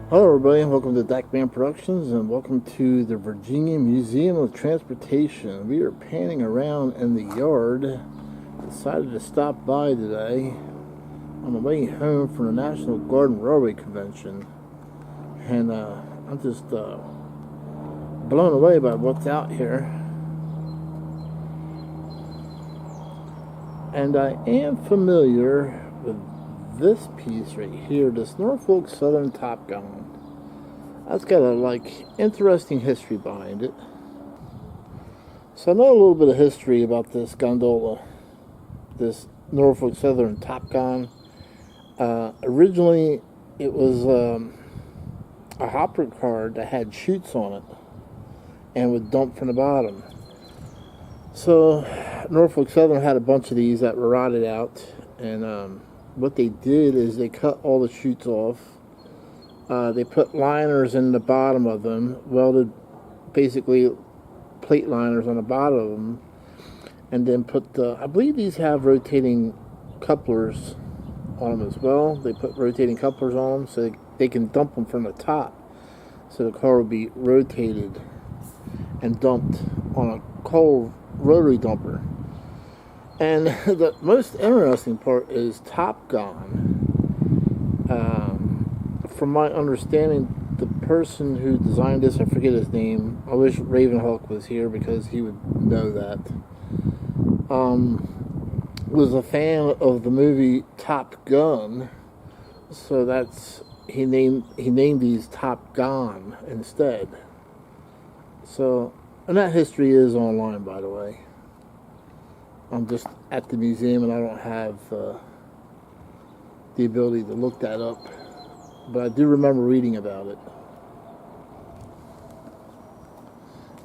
Hello everybody, and welcome to Dakman Productions, and welcome to the Virginia Museum of Transportation. We are panning around in the yard. Decided to stop by today on the way home from the National Guard and Railway Convention. And I'm just blown away by what's out here. And I am familiar with this piece right here, this Norfolk Southern Top Gun. That's got a interesting history behind it. So I know a little bit of history about this gondola, this Norfolk Southern Top Gun. Originally, it was a hopper car that had chutes on it and would dump from the bottom. So Norfolk Southern had a bunch of these that were rotted out, and what they did is they cut all the chutes off. They put liners in the bottom of them, welded basically plate liners on the bottom of them, and then put I believe these have rotating couplers on them as well. They put rotating couplers on them so they can dump them from the top, so the car will be rotated and dumped on a coal rotary dumper. And the most interesting part is Top Gun. From my understanding, the person who designed this, I forget his name. I wish Ravenhawk was here because he would know that. Was a fan of the movie Top Gun, so he named these Top Gun instead. So, and that history is online, by the way. I'm just at the museum and I don't have the ability to look that up, but I do remember reading about it.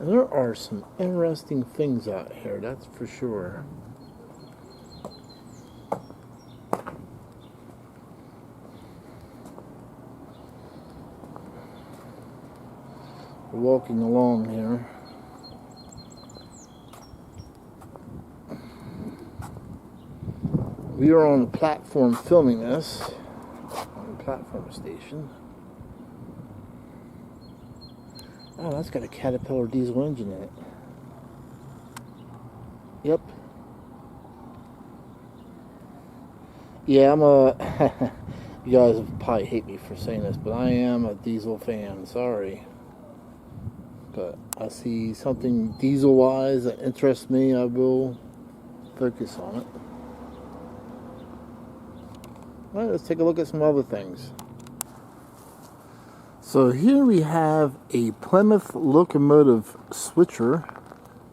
And there are some interesting things out here, that's for sure. We're walking along here. We are on the platform filming this, on the platform station. Oh, that's got a Caterpillar diesel engine in it. Yep. Yeah, you guys probably hate me for saying this, but I am a diesel fan, sorry. But I see something diesel-wise that interests me, I will focus on it. Well, let's take a look at some other things. So here we have a Plymouth locomotive switcher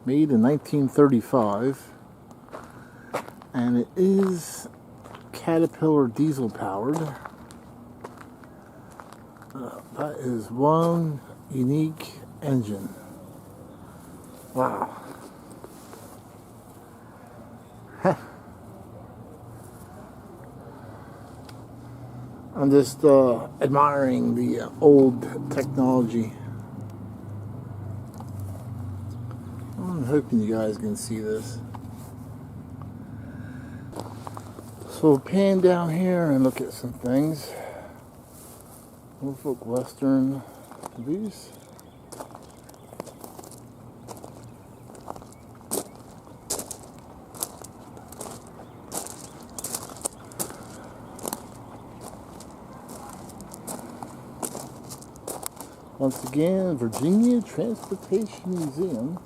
made in 1935, and it is Caterpillar diesel powered. That is one unique engine. Wow. I'm just admiring the old technology. I'm hoping you guys can see this. So we'll pan down here and look at some things. Norfolk Western Police. Once again, Virginia Transportation Museum.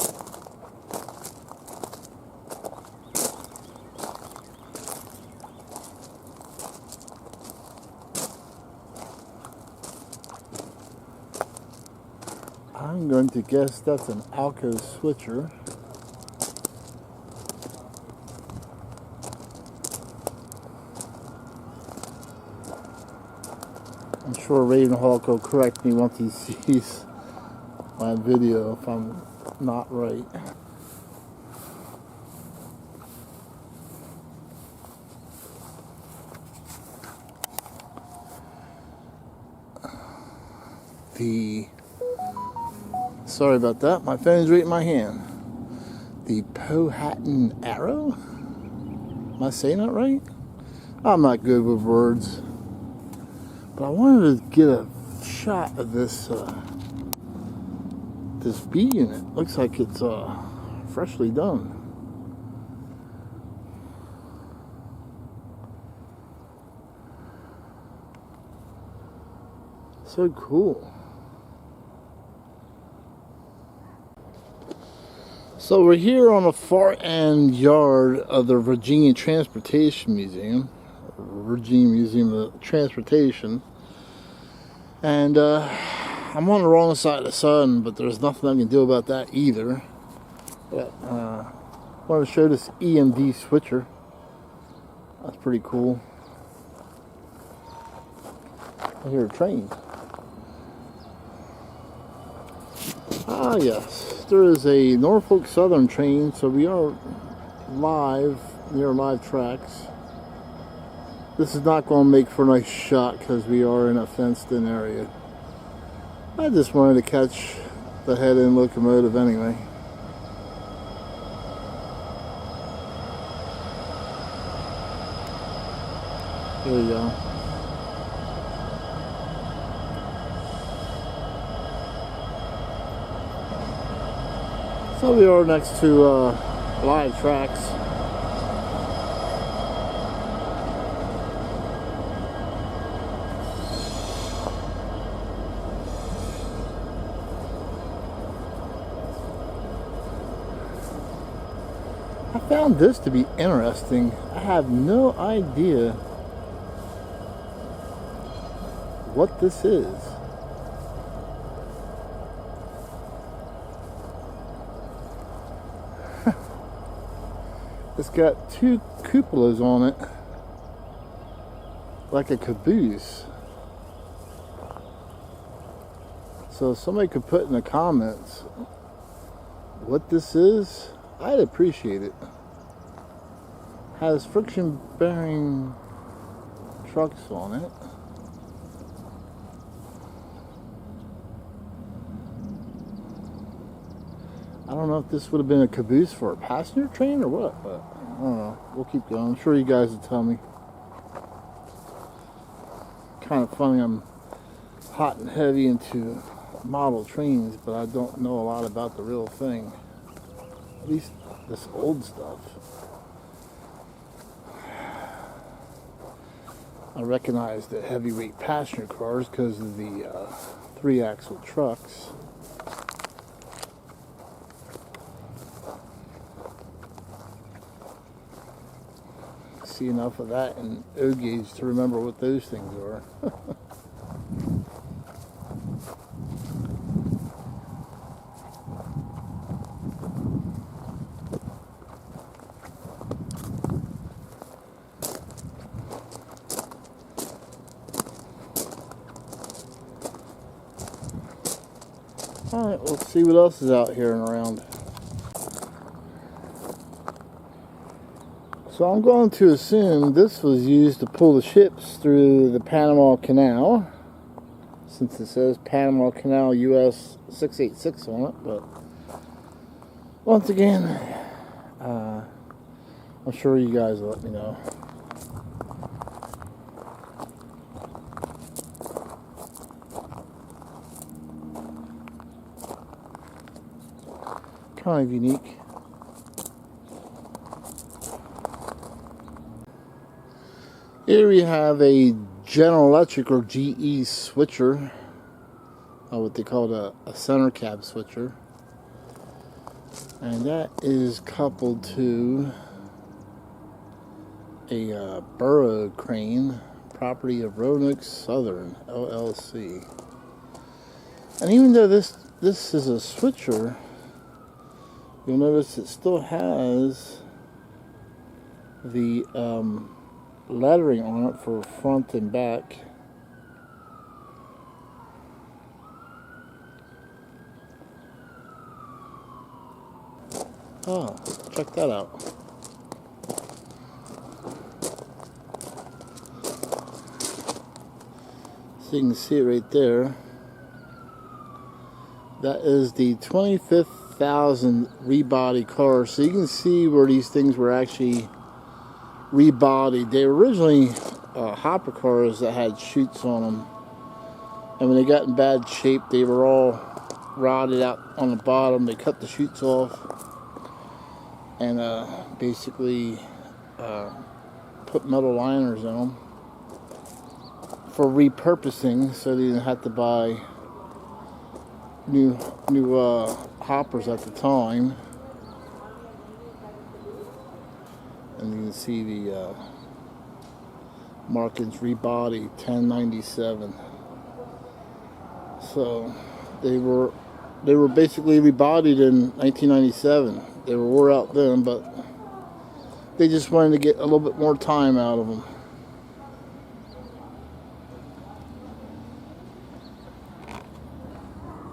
I'm going to guess that's an Alco switcher. I'm sure Ravenhawk will correct me once he sees my video if I'm not right. Sorry about that, my phone's right in my hand. The Powhatan Arrow? Am I saying that right? I'm not good with words. But I wanted to get a shot of this this B unit. Looks like it's freshly done. So cool. So we're here on the far end yard of the Virginia Transportation Museum. Virginia Museum of Transportation. And I'm on the wrong side of the sun, but there's nothing I can do about that either. But I want to show this EMD switcher. That's pretty cool. I hear a train. Ah, yes. There is a Norfolk Southern train, so we are live, near live tracks. This is not going to make for a nice shot because we are in a fenced-in area. I just wanted to catch the head-end locomotive anyway. There you go. So we are next to live tracks. I found this to be interesting. I have no idea what this is. It's got two cupolas on it, like a caboose. So if somebody could put in the comments what this is, I'd appreciate it. Has friction bearing trucks on it. I don't know if this would have been a caboose for a passenger train or what, but I don't know. We'll keep going. I'm sure you guys will tell me. Kind of funny, I'm hot and heavy into model trains, but I don't know a lot about the real thing. At least this old stuff. I recognize the heavyweight passenger cars because of the 3-axle trucks. See enough of that in O-gauge to remember what those things are. Alright, let's see what else is out here and around. So I'm going to assume this was used to pull the ships through the Panama Canal, since it says Panama Canal US 686 on it. But once again, I'm sure you guys will let me know. Kind of unique. Here we have a General Electric or GE switcher, what they call a center cab switcher, and that is coupled to a Burrow crane, property of Roanoke Southern LLC. And even though this is a switcher, you'll notice it still has the lettering on it for front and back. Oh, check that out. So you can see it right there. That is the 25,000 rebody car. So you can see where these things were actually rebodied. They were originally hopper cars that had chutes on them, And when they got in bad shape, they were all rotted out on the bottom. They cut the chutes off and basically put metal liners in them for repurposing, so they didn't have to buy new hoppers at the time. And you can see the markings rebody 1097. So they were basically rebodied in 1997. They were wore out then, but they just wanted to get a little bit more time out of them.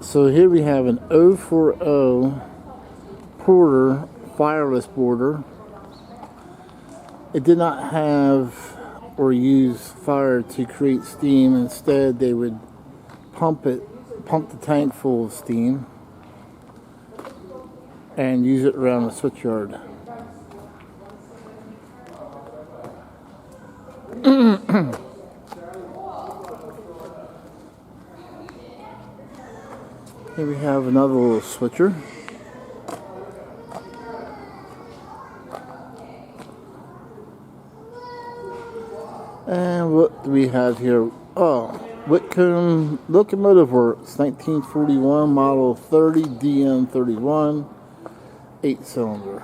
So here we have an 040 Porter fireless boarder. It did not have or use fire to create steam. Instead, they would pump the tank full of steam and use it around the switchyard. Here we have another little switcher. And what do we have here? Oh, Whitcomb Locomotive Works, 1941, model 30 DM31, 8-cylinder.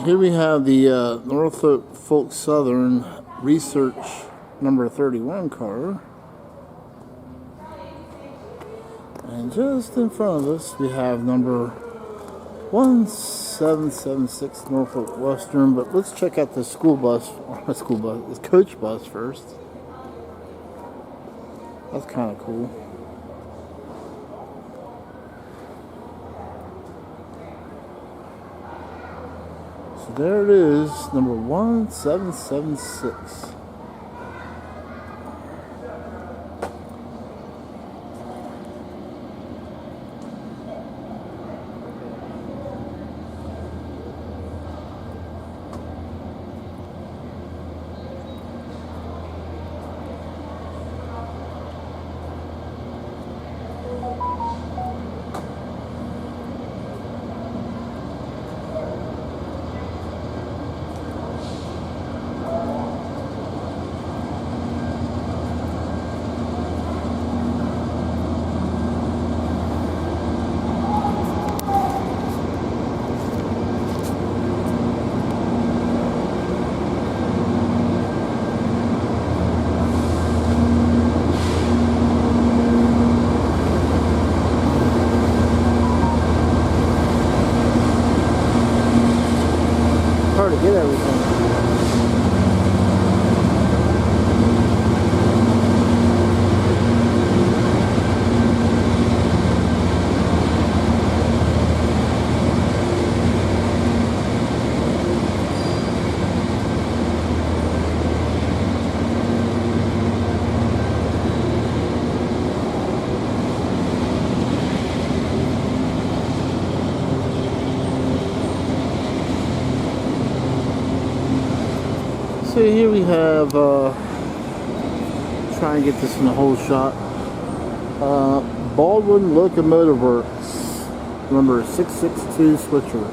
Here we have the Norfolk Southern Research number 31 car. And just in front of us, we have number 1776 Norfolk Western, but let's check out the this coach bus first. That's kind of cool. So there it is, number 1776. Hard to get everything. So here we have, try and get this in the whole shot, Baldwin Locomotive Works, number 662 switcher.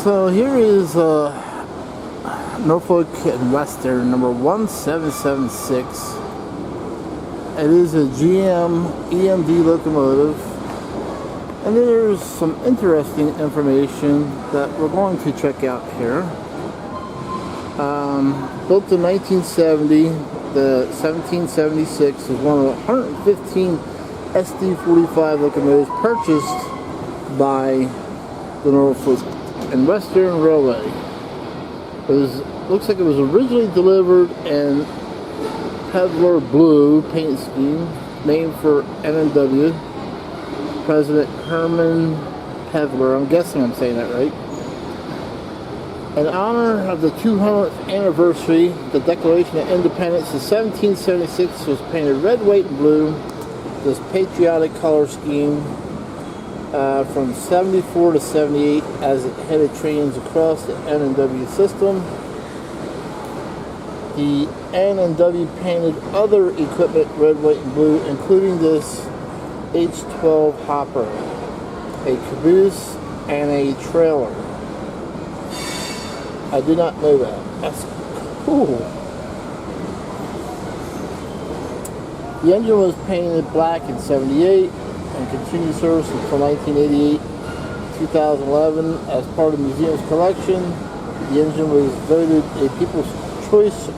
So here is Norfolk and Western, number 1776. It is a GM EMD locomotive. And then there's some interesting information that we're going to check out here. Built in 1970, the 1776 is one of 115 SD45 locomotives purchased by the Norfolk and Western Railway. Looks like it was originally delivered in Peddler Blue paint scheme, named for NNW. President Herman Peddler, I'm guessing I'm saying that right. In honor of the 200th anniversary, the Declaration of Independence in 1776 was painted red, white, and blue, this patriotic color scheme. from 74 to 78 as it headed trains across the N&W system. The N&W painted other equipment red, white, and blue, including this H12 hopper, a caboose, and a trailer. I did not know that. That's cool. The engine was painted black in 78 and continued service until 1988, 2011. As part of the museum's collection, the engine was voted a People's Choice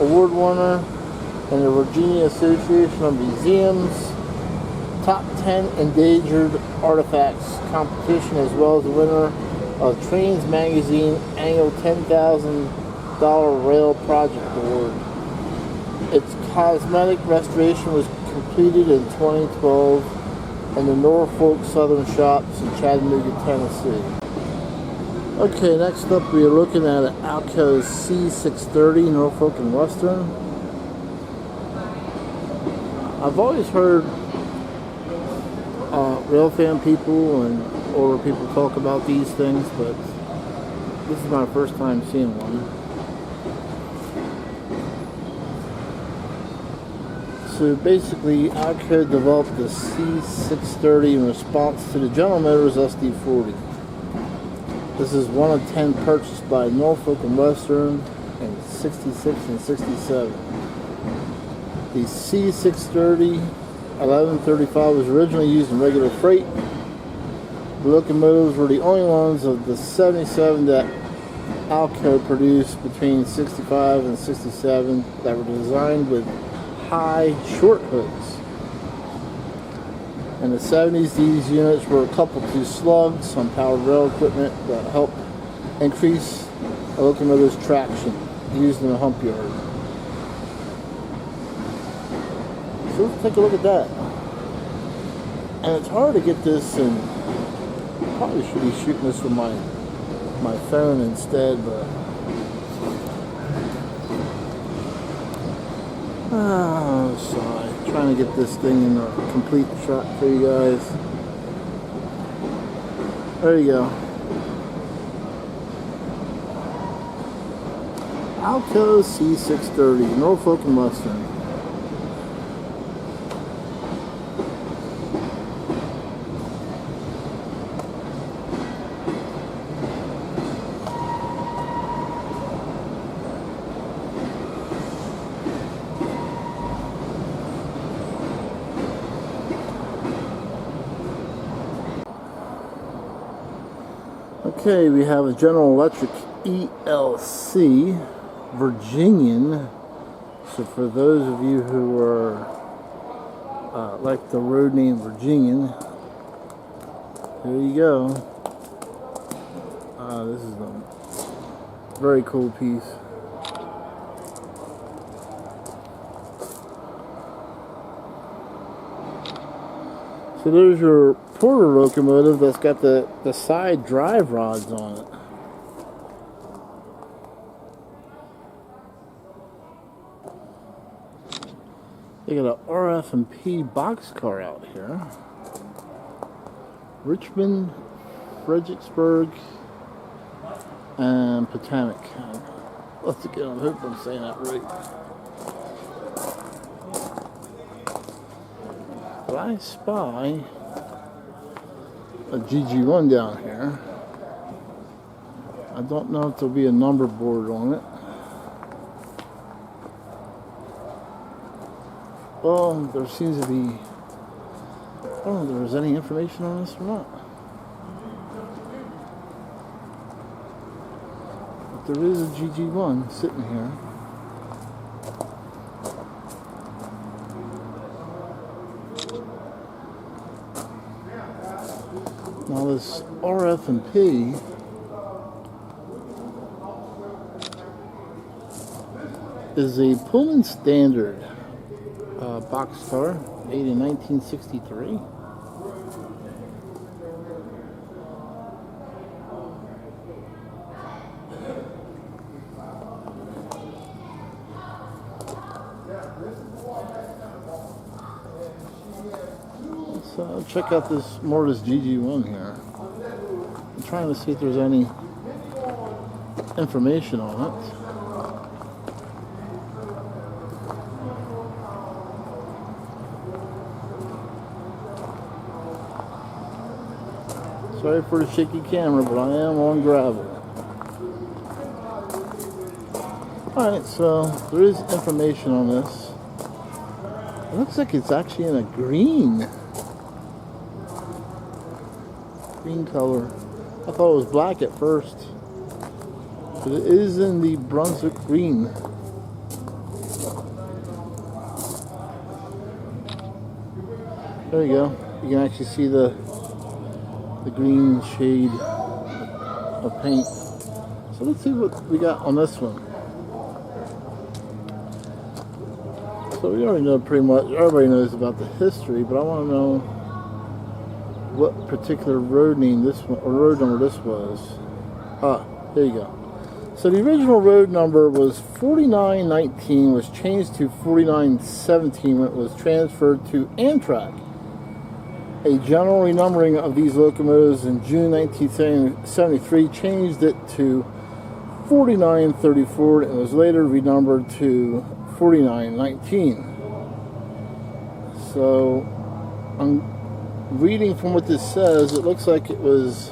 Award winner in the Virginia Association of Museums Top 10 Endangered Artifacts competition, as well as the winner of Trains Magazine annual $10,000 Rail Project Award. Its cosmetic restoration was completed in 2012 in the Norfolk Southern Shops in Chattanooga, Tennessee. Okay, next up we are looking at an Alco C630 Norfolk and Western. I've always heard railfan people and older people talk about these things, but this is my first time seeing one. So basically, Alco developed the C630 in response to the General Motors SD40. This is one of 10 purchased by Norfolk and Western in 66 and 67. The C630 1135 was originally used in regular freight. The locomotives were the only ones of the 77 that Alco produced between 65 and 67 that were designed with high short hoods. In the 70s, these units were coupled to slugs on powered rail equipment that helped increase a locomotive's traction used in a hump yard. So let's take a look at that. And it's hard to get this, and probably should be shooting this with my phone instead, but sorry. Trying to get this thing in a complete shot for you guys. There you go. Alco C630, Norfolk and Western. Okay, we have a General Electric ELC Virginian. So for those of you who are like the road name Virginian, there you go. This is a very cool piece. So there's your Porter locomotive that's got the side drive rods on it. They got an RF&P boxcar out here. Richmond, Fredericksburg, and Potomac. Once again, I hope I'm saying that right. But I spy a GG1 down here. I don't know if there'll be a number board on it. Well, there seems to be, I don't know if there's any information on this or not. But there is a GG1 sitting here. Now this RF&P is a Pullman Standard boxcar made in 1963. So We'll check out this more of this GG1 here. I'm trying to see if there's any information on it. Sorry for the shaky camera, but I am on gravel. Alright, so there is information on this. It looks like it's actually in a green color. I thought it was black at first, but it is in the Brunswick green. There you go. You can actually see the green shade of paint. So let's see what we got on this one. So we already know pretty much, everybody knows about the history, but I want to know what particular road name this one, or road number this was. There you go. So the original road number was 4919, was changed to 4917 when it was transferred to Amtrak. A general renumbering of these locomotives in June 1973 changed it to 4934 and was later renumbered to 4919. So I'm reading from what this says, it looks like it was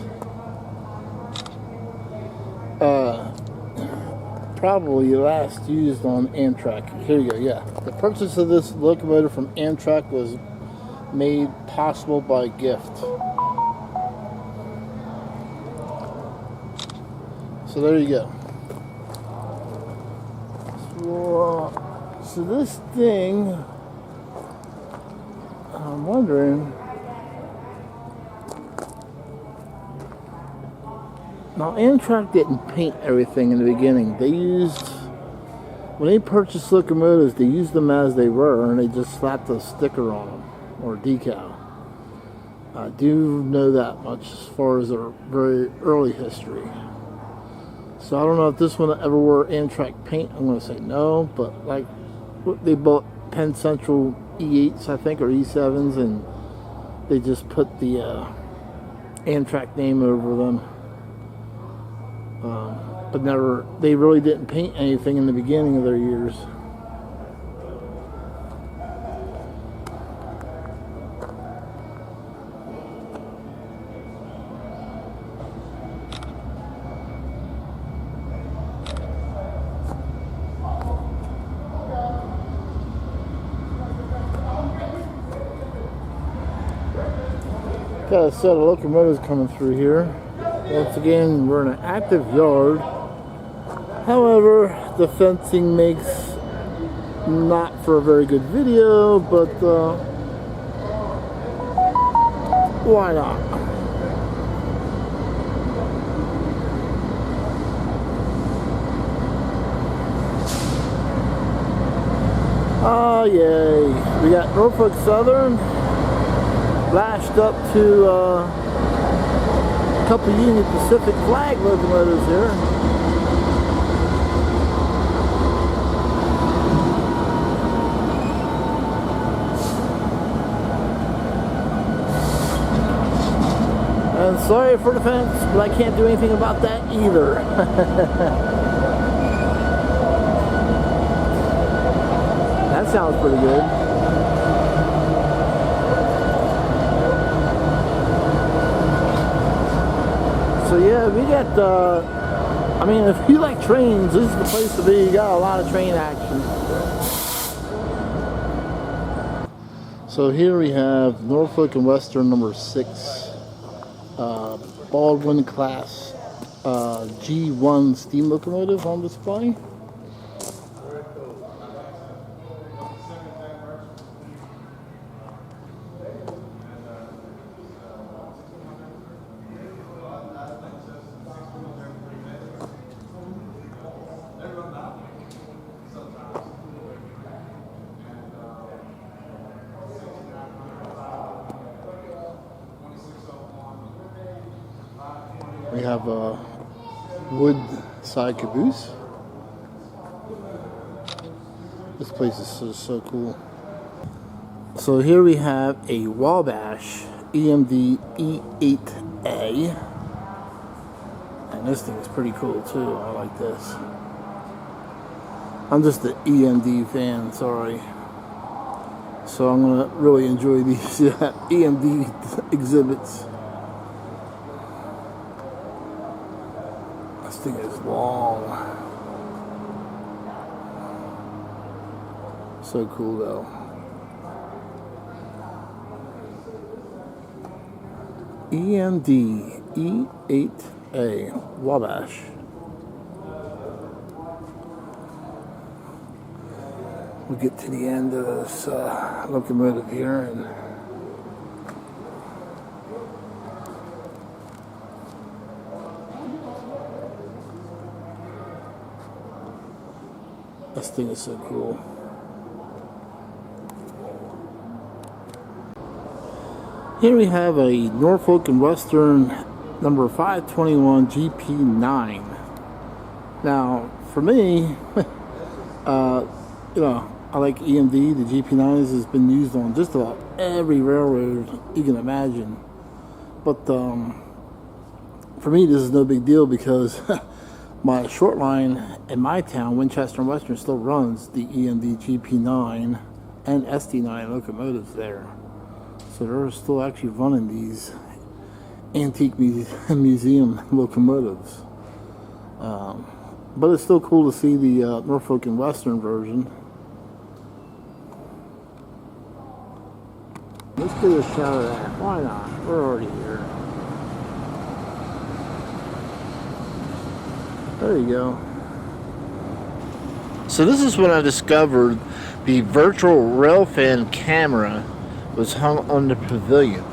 probably last used on Amtrak. Here you go, yeah. The purchase of this locomotive from Amtrak was made possible by gift. So there you go. So this thing, I'm wondering, now Amtrak didn't paint everything in the beginning. They used, when they purchased locomotives, they used them as they were, and they just slapped a sticker on them, or a decal. I do know that much as far as their very early history. So I don't know if this one ever wore Amtrak paint. I'm going to say no, but like they bought Penn Central E8s, I think, or E7s, and they just put the Amtrak name over them. But never, they really didn't paint anything in the beginning of their years. Got a set of locomotives coming through here. Once again, we're in an active yard. However, the fencing makes not for a very good video, but why not? Oh yay! We got Norfolk Southern lashed up to a couple Union Pacific flag locomotives here. And sorry for the fence, but I can't do anything about that either. That sounds pretty good. So yeah, we got, I mean, if you like trains, this is the place to be. You got a lot of train action. So here we have Norfolk and Western number 6, Baldwin class G1 steam locomotive on display. We have a wood side caboose. This place is so cool. So here we have a Wabash EMD E8A. And this thing is pretty cool too. I like this. I'm just an EMD fan, sorry. So I'm going to really enjoy these EMD exhibits. This thing is long. So cool though. EMD E8A Wabash. We'll get to the end of this locomotive here, and this thing is so cool. Here we have a Norfolk and Western number 521 GP9. Now, for me, you know, I like EMD. The GP9s has been used on just about every railroad you can imagine. But for me, this is no big deal because my short line in my town, Winchester and Western, still runs the EMD GP9 and SD9 locomotives there. So they're still actually running these antique museum locomotives. But it's still cool to see the Norfolk and Western version. Let's get a shot of that. Why not? We're already here. There you go. So this is when I discovered the virtual railfan camera was hung on the pavilion.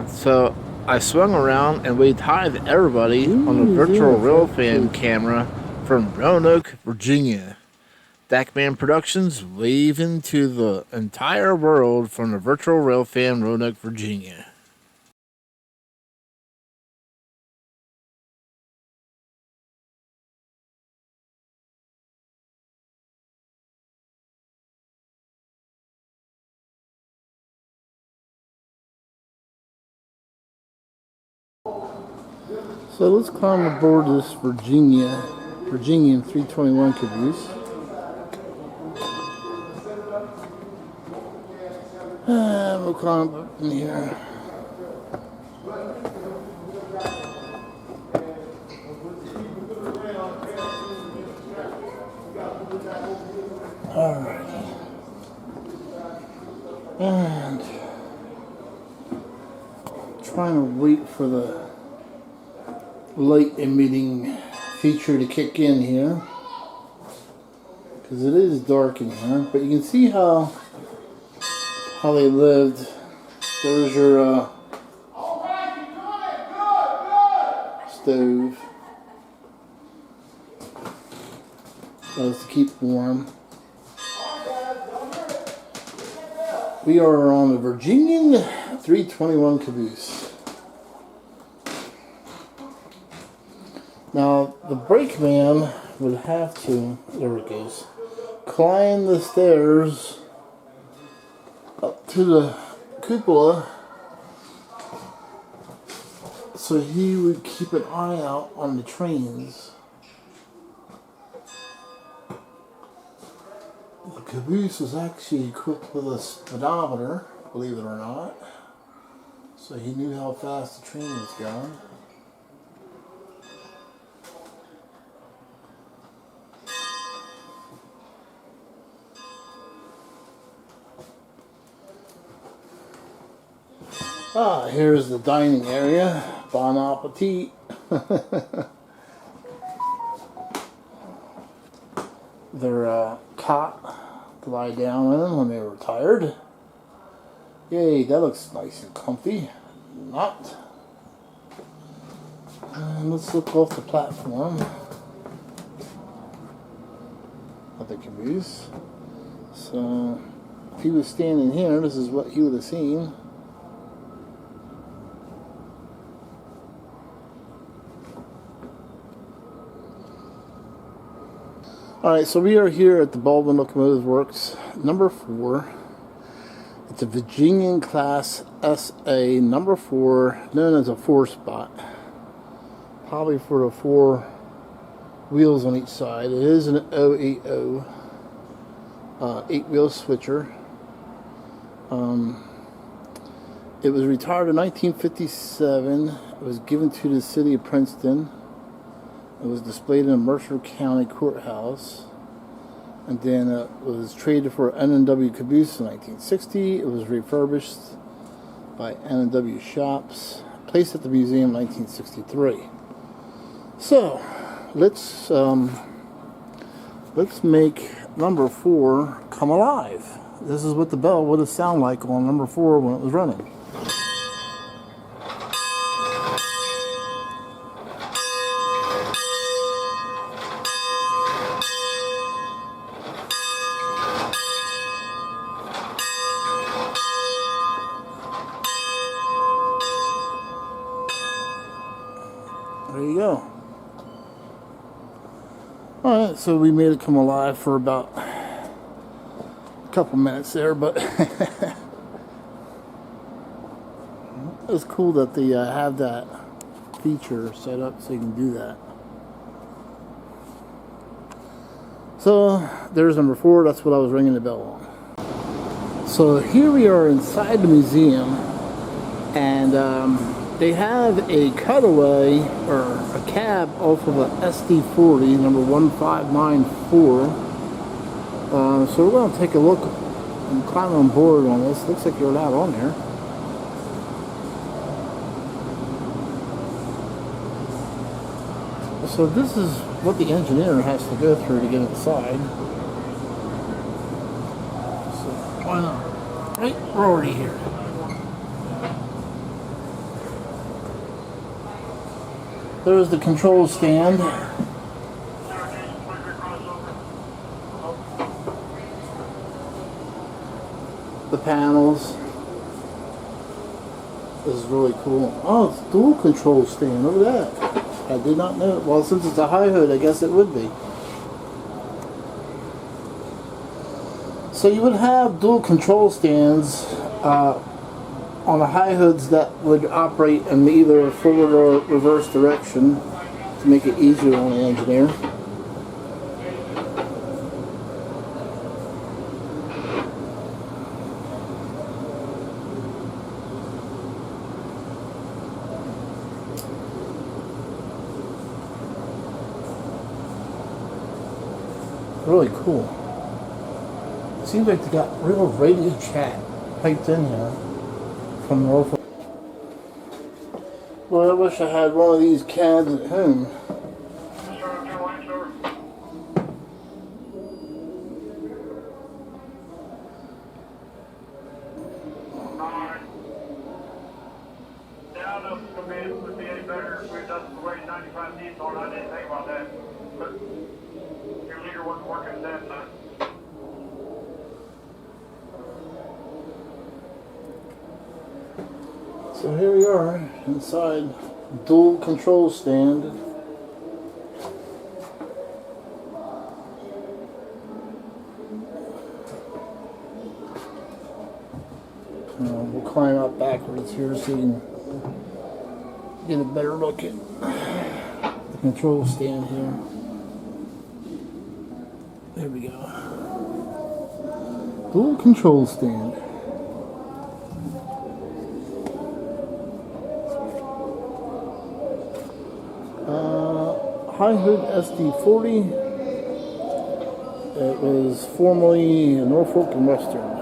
So I swung around and waved hi to everybody on the virtual railfan camera from Roanoke, Virginia. Dakman Productions waving to the entire world from the virtual railfan, Roanoke, Virginia. So let's climb aboard this Virginian 321 caboose. And we'll climb up in here. Alrighty. And trying to wait for the light emitting feature to kick in here, because it is dark in here, but you can see how they lived. There's your stove. That was to keep warm. We are on the Virginian 321 caboose. Now, the brakeman would have to, there it goes, climb the stairs up to the cupola so he would keep an eye out on the trains. The caboose was actually equipped with a speedometer, believe it or not, so he knew how fast the train was going. Ah, here's the dining area. Bon appetit. Their cot to lie down in when they were tired. Yay, that looks nice and comfy. Not. And let's look off the platform of the caboose. So, if he was standing here, this is what he would have seen. Alright, so we are here at the Baldwin Locomotive Works, number 4. It's a Virginian Class SA number 4, known as a 4-spot. Probably for the 4 wheels on each side. It is an 080 8-wheel switcher. It was retired in 1957. It was given to the city of Princeton. It was displayed in the Mercer County Courthouse. And then it was traded for N&W caboose in 1960. It was refurbished by N&W shops. Placed at the museum in 1963. So, let's make number 4 come alive. This is what the bell would have sounded like on number 4 when it was running. There you go. Alright, so we made it come alive for about a couple minutes there, but it's cool that they have that feature set up so you can do that. So there's number 4. That's what I was ringing the bell on. So here we are inside the museum, and they have a cutaway or a cab off of a SD40 number 1594. So we're going to take a look and climb on board on this. Looks like you're allowed on there. So this is what the engineer has to go through to get inside. So why not? Right, we're already here. There's the control stand. The panels. This is really cool. Oh, it's dual control stand. Look at that. I did not know. Well, since it's a high hood, I guess it would be. So you would have dual control stands on the high hoods that would operate in either forward or reverse direction to make it easier on the engineer. Really cool. Seems like they got real radio chat piped in here from Norfolk. Well, I wish I had one of these cabs at home. Would be any better if we had done the way 95 needs on. I didn't think about that. But your leader wasn't working that time. So here we are inside dual control stand. We'll climb up backwards here so you can get a better look at the control stand here. There we go. Dual control stand. High hood SD40. It was formerly a Norfolk and Western.